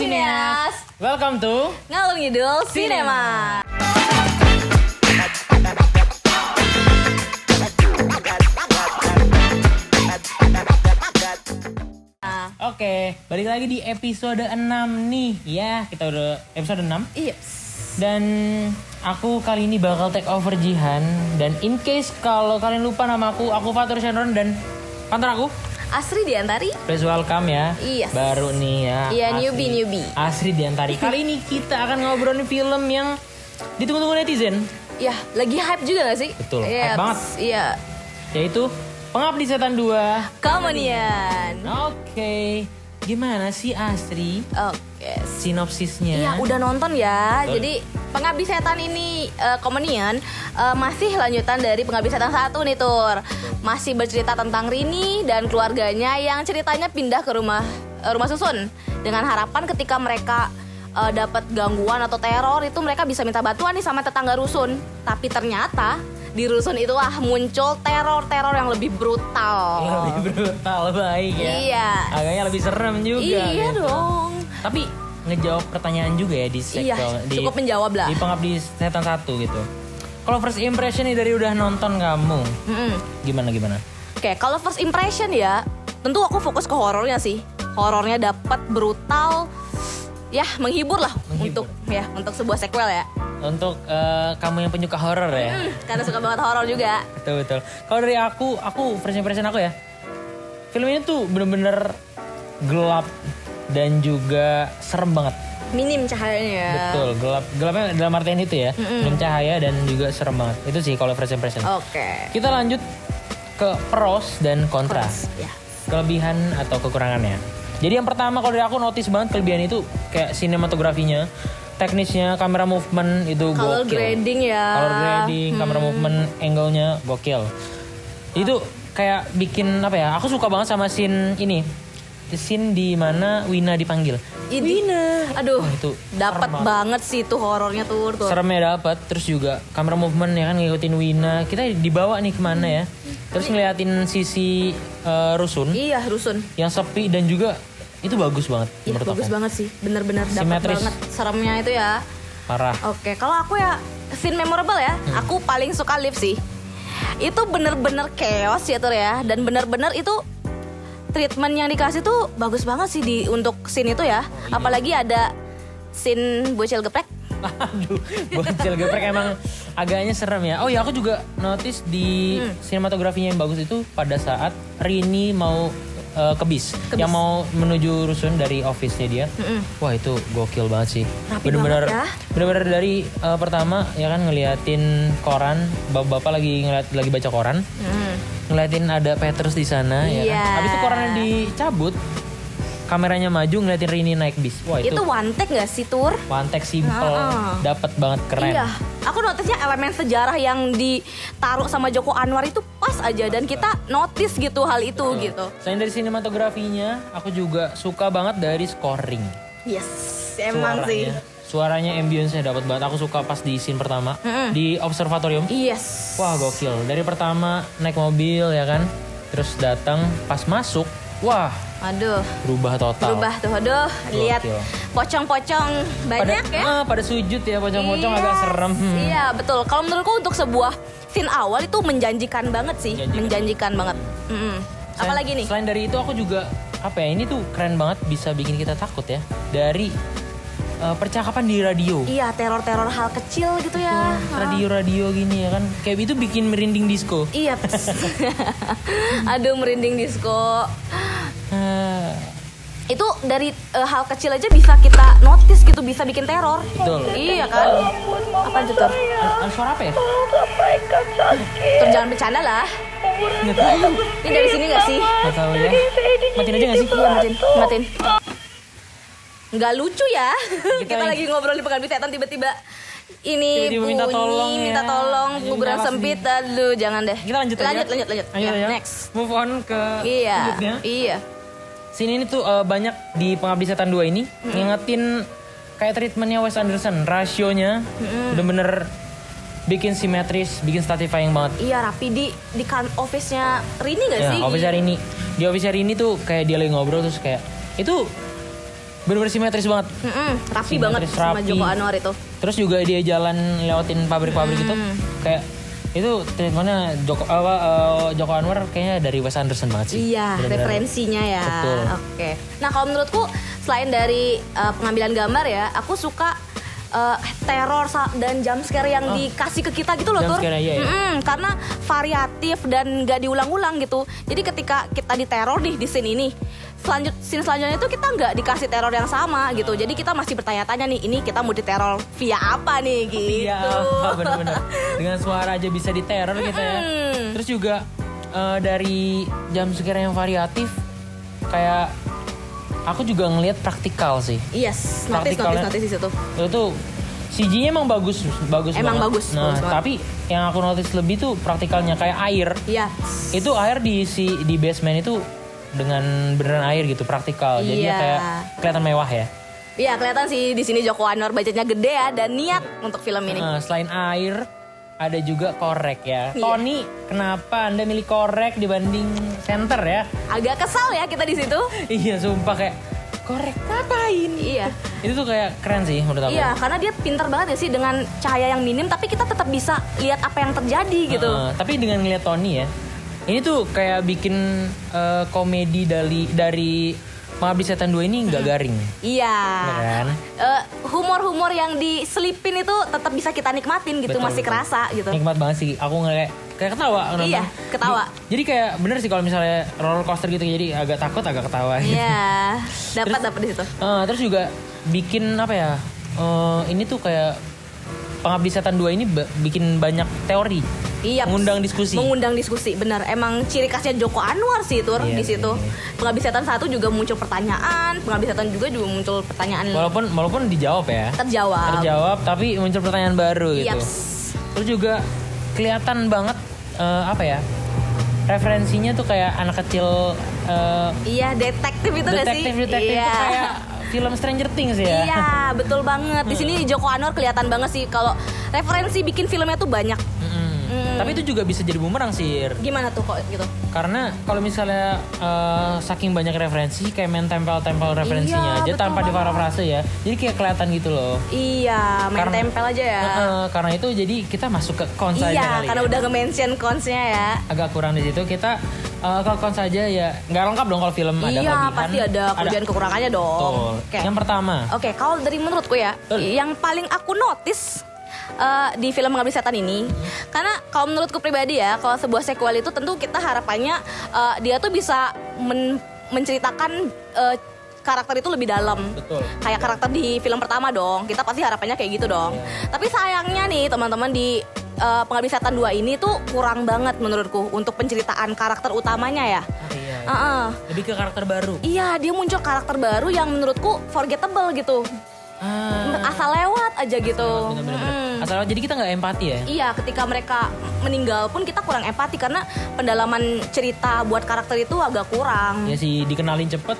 Cineas. Welcome to Ngalur Ngidul Cinema. Oke, balik lagi di episode 6 nih. Ya, kita udah episode 6. Iya. Dan aku kali ini bakal take over Jihan. Dan in case kalau kalian lupa nama aku Fatur Shenron dan partner aku Asri Diantari. Please welcome ya. Yes. Baru nih ya. Iya, newbie. Asri Diantari. Kali ini kita akan ngobrolin film yang ditunggu-tunggu netizen. Ya, lagi hype juga gak sih? Betul, Yes. hype banget. Iya. Yaitu Pengabdi Setan 2. Komedian. Oke. Gimana sih Asri Oke. sinopsisnya? Iya, udah nonton ya. Betul. Jadi Pengabdi Setan ini Komedian masih lanjutan dari Pengabdi Setan 1 nih, Tur. Masih bercerita tentang Rini dan keluarganya yang ceritanya pindah ke rumah susun dengan harapan ketika mereka dapat gangguan atau teror itu mereka bisa minta bantuan nih sama tetangga rusun. Tapi ternyata di rusun itu muncul teror yang lebih brutal. Lebih brutal, baik ya. Iya. Agaknya lebih serem juga. Iya gitu. dong. Tapi ngejawab pertanyaan juga ya di Iya, sequel, cukup menjawab lah. Di Pengabdi Setan 1 gitu. Kalau first impression nih dari udah nonton kamu, gimana? Oke, kalau first impression ya, tentu aku fokus ke horornya sih. Horornya dapat brutal, ya menghibur lah. Menghibur. untuk sebuah sequel ya. Untuk kamu yang penyuka horor ya. Karena suka banget horor juga. Betul. Kalau dari aku first impression aku ya, film ini tuh bener-bener gelap dan juga serem banget. Minim cahayanya. Betul, gelapnya dalam artian itu ya, minim cahaya dan juga serem banget. Itu sih kalau first impression. Oke. Kita lanjut ke pros dan kontra. Ya. Kelebihan atau kekurangannya. Jadi yang pertama kalau dari aku notice banget kelebihan itu kayak sinematografinya, teknisnya, kamera movement itu Color gokil. grading ya. Color grading, kamera movement, angle-nya gokil. Itu kayak bikin apa ya? Aku suka banget sama scene ini. Scene di mana Wina dipanggil. Wina. Aduh, Itu dapat serem banget sih tuh horornya tuh. Seremnya dapat, terus juga kamera movement ya kan ngikutin Wina. Kita dibawa nih kemana ya? Terus ngeliatin sisi rusun Iya, rusun. yang sepi dan juga itu bagus banget Iya, menurut bagus aku. banget sih. Bener-bener dapat Simetris. banget seremnya itu ya. Parah. Oke, kalau aku ya scene memorable ya, aku paling suka lift sih. Itu bener-bener chaos ya Tur ya, dan bener-bener itu treatment yang dikasih tuh bagus banget sih untuk scene itu ya. Apalagi ada scene bocil geprek. Aduh, bocil geprek emang agaknya serem ya. Oh ya, aku juga notice di sinematografinya yang bagus itu pada saat Rini mau ke bis yang mau menuju rusun dari office-nya dia. Wah, itu gokil banget sih. Rapi Bener-bener banget ya. bener-bener dari pertama ya kan ngeliatin koran, bapak-bapak lagi baca koran. Ngeliatin ada Petrus di sana ya Iya. kan. Habis itu korannya dicabut, kameranya maju ngeliatin Rini naik bis. Wah, itu Itu one take gak sih Tur? one take simple, dapat banget keren. Iya, aku notice-nya elemen sejarah yang ditaruh sama Joko Anwar itu pas aja dan kita notice gitu hal itu gitu. Selain dari sinematografinya, aku juga suka banget dari scoring. Yes, emang sih. Suaranya ambience-nya dapat banget. Aku suka pas di scene pertama di observatorium. Yes. Wah, gokil. Dari pertama naik mobil ya kan, terus datang pas masuk, wah, Aduh, berubah total. berubah tuh. Aduh, lihat pocong-pocong banyak ya. Pada sujud ya, pocong-pocong Iya. agak serem. Iya, betul. Kalau menurutku untuk sebuah scene awal itu menjanjikan banget sih. Menjanjikan banget. Apalagi nih? Selain dari itu aku juga apa ya, ini tuh keren banget bisa bikin kita takut ya. Dari percakapan di radio. Iya, teror-teror hal kecil gitu ya. Radio gini ya kan. Kayak itu bikin merinding disco. Iya. Aduh, merinding disco. Itu dari hal kecil aja bisa kita notice gitu, bisa bikin teror. Betul. Iya kan? Apa itu Tur? Ada suara apa ya? Tur, jangan bercanda lah. Nggak tahu. Ini dari sini gak sih? Nggak tahu ya. Matiin aja nggak sih? Iya, matiin. Nggak lucu ya. Kita yang- lagi ngobrol di Pengabdi Setan tiba-tiba ini Tiba-tiba bunyi, minta tolong ya. minta tolong, Ayo, kuburan nafas sempit. Aduh, jangan deh. Kita lanjut aja. Lanjut. Lanjut Ya, ya. next. Move on ke Iya. selanjutnya. Iya. Scene ini tuh banyak di Pengabdi Setan 2 ini ngingetin kayak treatmentnya Wes Anderson. Rasionya bener-bener bikin simetris, bikin satisfying banget. Iya, rapi di kan office-nya Rini gak Ya, sih? office hari ini. Di office hari ini tuh kayak dia lagi ngobrol terus kayak itu bener-bener simetris banget. Rapi banget sama Rapi. Joko Anwar itu. Terus juga dia jalan lewatin pabrik-pabrik itu kayak itu treatmentnya Joko Anwar kayaknya dari Wes Anderson banget sih. Iya, Bener-bener. referensinya ya. Betul. Oke. Nah, kalau menurutku selain dari pengambilan gambar ya, aku suka teror dan jump scare yang dikasih ke kita gitu loh, Jump Tur. scare, iya. Karena variatif dan gak diulang-ulang gitu. Jadi ketika kita diteror nih di scene ini, scene selanjutnya itu kita nggak dikasih teror yang sama gitu. Jadi kita masih bertanya-tanya nih, ini kita mau diteror via apa nih gitu. Iya, bener-bener. Dengan suara aja bisa diteror kita ya. Terus juga dari jump scare yang variatif, kayak aku juga ngelihat praktikal sih. Yes, Praktikalnya- notice di situ. Itu CG-nya emang bagus Emang banget. bagus, Nah, bagus banget. tapi yang aku notice lebih tuh praktikalnya kayak air. Iya. Itu air di basement itu dengan beneran air gitu, praktikal. Jadi Iya. kayak kelihatan mewah ya. Iya, kelihatan sih di sini Joko Anwar budgetnya gede ya dan niat untuk film ini. Selain air, ada juga korek ya. Iya. Tony, kenapa Anda milih korek dibanding center ya? Agak kesal ya kita di situ. Iya, sumpah kayak korek ngapain? Iya. Itu tuh kayak keren sih menurut aku. Iya, karena dia pintar banget ya sih dengan cahaya yang minim tapi kita tetap bisa lihat apa yang terjadi gitu. Tapi dengan ngeliat Tony ya, ini tuh kayak bikin komedi dari Pengabdi Setan 2 ini nggak garing. Iya. Ya kan? Humor-humor yang diselipin itu tetap bisa kita nikmatin gitu, Betul, masih betul. kerasa gitu. Nikmat banget sih. Aku kayak ketawa nonton. Iya, ketawa. Jadi kayak bener sih kalau misalnya roller coaster gitu, jadi agak takut agak ketawa gitu. Iya, dapat di situ. Terus juga bikin apa ya? Ini tuh kayak Pengabdi Setan 2 ini bikin banyak teori. Iya. Mengundang diskusi. Benar. Emang ciri khasnya Joko Anwar sih Tur Iya, di situ. iya. Pengabdi Setan 1 juga muncul pertanyaan, Pengabdi Setan juga muncul pertanyaan Walaupun dijawab ya. terjawab. Tapi muncul pertanyaan baru gitu. Yaps. Terus juga kelihatan banget apa ya? Referensinya tuh kayak anak kecil Iya, detektif itu nggak sih? detektif Iya. itu kayak film Stranger Things ya. Iya, betul banget. Di sini Joko Anwar kelihatan banget sih kalau referensi bikin filmnya tuh banyak. Tapi itu juga bisa jadi bumerang sih. Gimana tuh kok gitu? Karena kalau misalnya saking banyak referensi kayak main tempel-tempel Iya, referensinya aja betul tanpa banget. diparafrase ya. Jadi kayak kelihatan gitu loh. Iya, main Karena- tempel aja ya. Karena itu jadi kita masuk ke cons aja Iya, kali karena ya. udah nge-mention cons-nya ya. Agak kurang di situ, kita ke cons aja ya. Nggak lengkap dong kalau film ada Iya, kelebihan. pasti ada kelebihan kekurangannya dong. Betul. Oke. Yang pertama, Oke, kalau dari menurutku ya, Betul. yang paling aku notice di film Pengabdi Setan ini, karena kalau menurutku pribadi ya, kalau sebuah sequel itu tentu kita harapannya dia tuh bisa menceritakan karakter itu lebih dalam. betul. Kayak karakter di film pertama dong, kita pasti harapannya kayak gitu dong. Tapi sayangnya nih teman-teman di Pengabdi Setan 2 ini tuh kurang banget menurutku untuk penceritaan karakter utamanya ya. Iya. Heeh. Lebih ke karakter baru. Iya, dia muncul karakter baru yang menurutku forgettable gitu. Asal lewat aja gitu. Bener-bener. Asal jadi kita nggak empati ya. Iya, ketika mereka meninggal pun kita kurang empati karena pendalaman cerita buat karakter itu agak kurang. Ya sih, dikenalin cepet,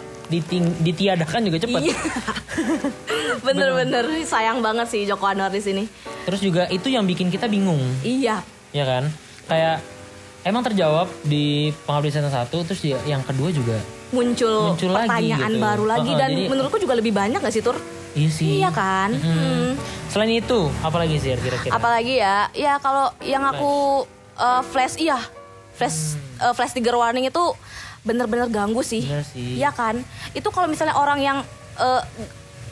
ditiadakan juga cepet. Iya. Bener-bener sayang banget sih Joko Anwar di sini. Terus juga itu yang bikin kita bingung, Iya. ya kan? Kayak emang terjawab di Pengabdi Setan 1, terus yang kedua juga. Muncul Lagi pertanyaan gitu. baru lagi dan Jadi- menurutku juga lebih banyak gak sih Tur? Iya sih. Iya kan? Selain itu, apalagi sih kira-kira? Apalagi ya kalau yang aku flash flash trigger warning itu bener-bener ganggu sih. Bener sih. Iya kan? Itu kalau misalnya orang yang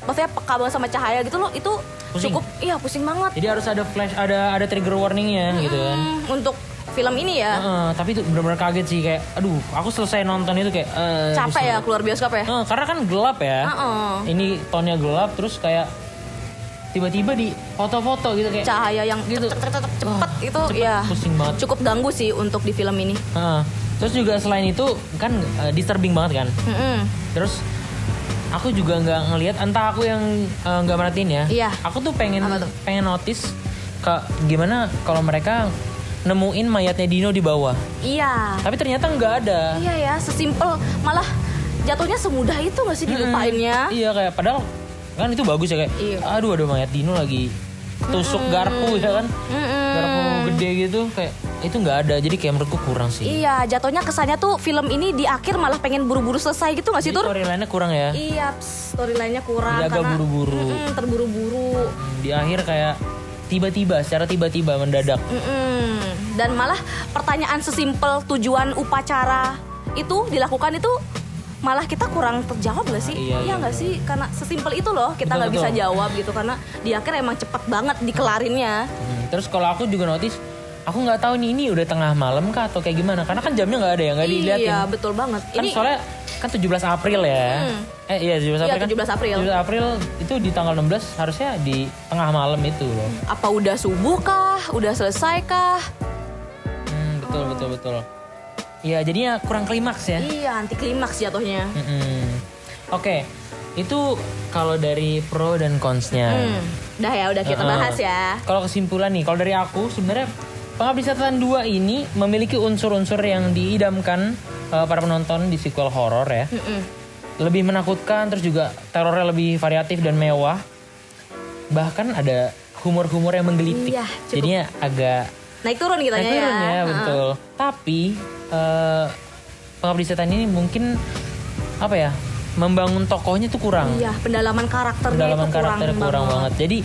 maksudnya peka banget sama cahaya gitu loh, itu Pusing. cukup pusing banget. Jadi harus ada flash, ada trigger warningnya gitu kan. Untuk film ini ya. Tapi itu benar-benar kaget sih, kayak aduh, aku selesai nonton itu kayak Capek ya keluar bioskop ya. karena kan gelap ya. Ini tonnya gelap, terus kayak tiba-tiba di foto-foto gitu kayak Cahaya yang gitu. cepet itu cepet, ya pusing banget. cukup ganggu sih untuk di film ini. Terus juga selain itu kan disturbing banget kan. Terus aku juga nggak ngelihat, entah aku yang nggak merhatiin ya. Iya. Aku tuh pengen Apa tuh? notice gimana kalau mereka nemuin mayatnya Dino di bawah. Iya. Tapi ternyata nggak ada. Iya ya, sesimpel malah jatuhnya semudah itu nggak sih dilupainnya? Iya, kayak padahal kan itu bagus ya, kayak Iya. aduh ada mayat Dino lagi tusuk garpu ya kan. Garpu gede gitu kayak itu nggak ada. Jadi kayak menurutku kurang sih. Iya, jatuhnya kesannya tuh film ini di akhir malah pengen buru-buru selesai gitu gak sih, Tur? Storyline-nya kurang ya. Iya, storyline-nya kurang Dia agak karena buru-buru. terburu-buru. Di akhir kayak secara tiba-tiba mendadak. Dan malah pertanyaan sesimpel tujuan upacara itu dilakukan itu malah kita kurang terjawab gak sih? Iya, nggak sih? Karena sesimpel itu loh kita nggak Betul, bisa jawab gitu karena di akhir emang cepet banget dikelarinnya. Terus kalau aku juga notice, aku nggak tahu nih ini udah tengah malam kah atau kayak gimana? Karena kan jamnya nggak ada ya, nggak dilihatin. Iya betul banget. Kan soalnya kan 17 April ya. Iya 17 April Iya, 17 April. 17 April itu di tanggal 16 harusnya di tengah malam itu loh. Apa udah subuh kah? Udah selesai kah? Betul. Iya jadinya kurang klimaks ya. Iya anti klimaks jatuhnya. Oke, itu kalau dari pro dan cons-nya. Udah kita bahas ya. Kalau kesimpulan nih, kalau dari aku sebenarnya Pengabdi Setan 2 ini memiliki unsur-unsur yang diidamkan para penonton di sequel horor ya. Lebih menakutkan, terus juga terornya lebih variatif dan mewah. Bahkan ada humor-humor yang menggelitik. Iya, cukup. Jadinya agak Naik turun kitanya naik turun ya. ya, betul. Tapi Pengabdi Setan ini mungkin apa ya? Membangun tokohnya tuh kurang. Iya, pendalaman karakternya itu kurang banget. Jadi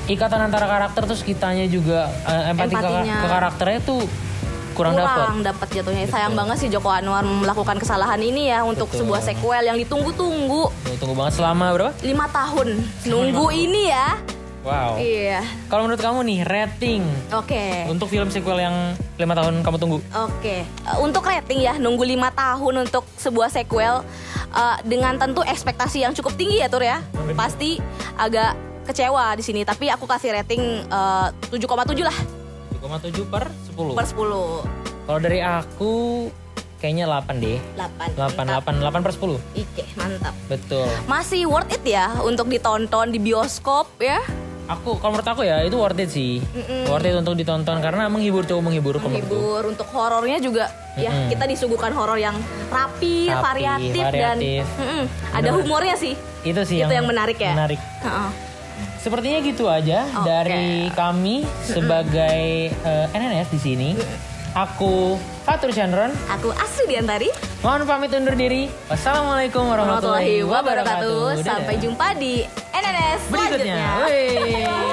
ikatan antara karakter terus kitanya juga empati ke karakternya tuh kurang dapat jatuhnya. Sayang banget sih Joko Anwar melakukan kesalahan ini ya untuk sebuah sequel yang ditunggu-tunggu. Tunggu banget selama berapa? 5 tahun nunggu ini ya. Wow. Iya. Kalau menurut kamu nih rating Oke. untuk film sequel yang 5 tahun kamu tunggu? Oke. Untuk rating ya nunggu 5 tahun untuk sebuah sequel dengan tentu ekspektasi yang cukup tinggi ya Tur ya. Pasti agak kecewa di sini, tapi aku kasih rating 7,7 lah. 7,7 per 10. Per 10. Kalau dari aku kayaknya 8 deh. 8 per 10. Ike, mantap. Betul. Masih worth it ya untuk ditonton di bioskop ya. Kalau menurut aku ya itu worth it sih. Worth it untuk ditonton karena menghibur Menghibur untuk horornya juga ya kita disuguhkan horor yang rapi, variatif dan ada humornya sih. Itu sih yang menarik ya. Menarik. Sepertinya gitu aja dari kami sebagai NNS di sini. Aku Fatur Chandron. Aku Asri Diantari. Mohon pamit undur diri. Wassalamualaikum warahmatullahi wabarakatuh. Sampai jumpa di NNS berikutnya. selanjutnya.